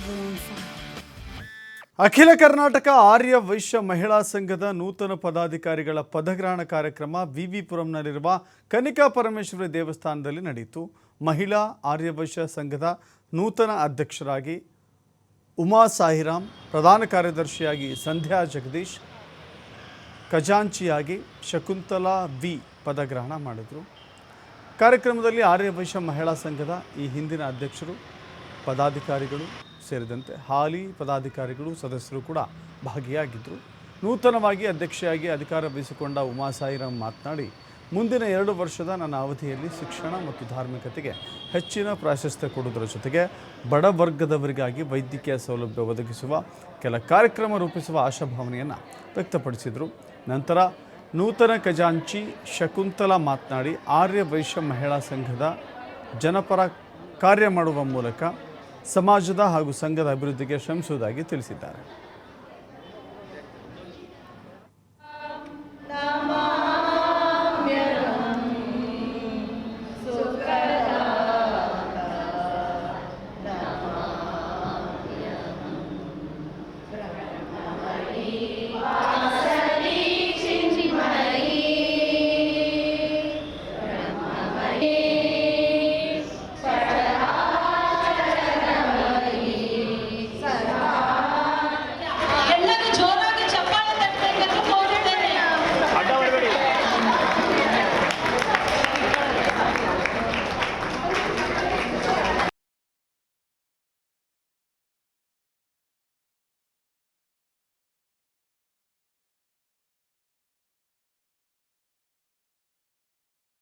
everyone fine. ಅಖಿಲ ಕರ್ನಾಟಕ ಆರ್ಯ ವೈಶ್ಯ ಮಹಿಳಾ ಸಂಘದ ನೂತನ ಪದಾಧಿಕಾರಿಗಳ ಪದಗ್ರಹಣ ಕಾರ್ಯಕ್ರಮ ವಿವಿಪುರಂನಲ್ಲಿರುವ ಕನಿಕಾ ಪರಮೇಶ್ವರಿ ದೇವಸ್ಥಾನದಲ್ಲಿ ನಡೆಯಿತು. ಮಹಿಳಾ ಆರ್ಯ ವೈಶ್ಯ ಸಂಘದ ನೂತನ ಅಧ್ಯಕ್ಷರಾಗಿ ಉಮಾ ಸಾಯಿರಾಮ್, ಪ್ರಧಾನ ಕಾರ್ಯದರ್ಶಿಯಾಗಿ ಸಂಧ್ಯಾ ಜಗದೀಶ್, ಖಜಾಂಚಿಯಾಗಿ ಶಕುಂತಲಾ ವಿ ಪದಗ್ರಹಣ ಮಾಡಿದರು. ಕಾರ್ಯಕ್ರಮದಲ್ಲಿ ಆರ್ಯ ವೈಶ್ಯ ಮಹಿಳಾ ಸಂಘದ ಈ ಹಿಂದಿನ ಅಧ್ಯಕ್ಷರು, ಪದಾಧಿಕಾರಿಗಳು ಸೇರಿದಂತೆ ಹಾಲಿ ಪದಾಧಿಕಾರಿಗಳು, ಸದಸ್ಯರು ಕೂಡ ಭಾಗಿಯಾಗಿದ್ದರು. ನೂತನವಾಗಿ ಅಧ್ಯಕ್ಷೆಯಾಗಿ ಅಧಿಕಾರ ವಹಿಸಿಕೊಂಡ ಉಮಾ ಸಾಯಿರಾಮ್ ಮಾತನಾಡಿ, ಮುಂದಿನ 2 ವರ್ಷದ ನನ್ನ ಅವಧಿಯಲ್ಲಿ ಶಿಕ್ಷಣ ಮತ್ತು ಧಾರ್ಮಿಕತೆಗೆ ಹೆಚ್ಚಿನ ಪ್ರಾಶಸ್ತ್ಯ ಕೊಡುವುದರ ಜೊತೆಗೆ ಬಡ ವರ್ಗದವರಿಗಾಗಿ ವೈದ್ಯಕೀಯ ಸೌಲಭ್ಯ ಒದಗಿಸುವ ಕೆಲ ಕಾರ್ಯಕ್ರಮ ರೂಪಿಸುವ ಆಶಾಭಾವನೆಯನ್ನು ವ್ಯಕ್ತಪಡಿಸಿದರು. ನಂತರ ನೂತನ ಖಜಾಂಚಿ ಶಕುಂತಲಾ ಮಾತನಾಡಿ, ಆರ್ಯ ವೈಶ್ಯ ಮಹಿಳಾ ಸಂಘದ ಜನಪರ ಕಾರ್ಯ ಮಾಡುವ ಮೂಲಕ ಸಮಾಜದ ಹಾಗೂ ಸಂಘದ ಅಭಿವೃದ್ಧಿಗೆ ಶ್ರಮಿಸುವುದಾಗಿ ತಿಳಿಸಿದ್ದಾರೆ.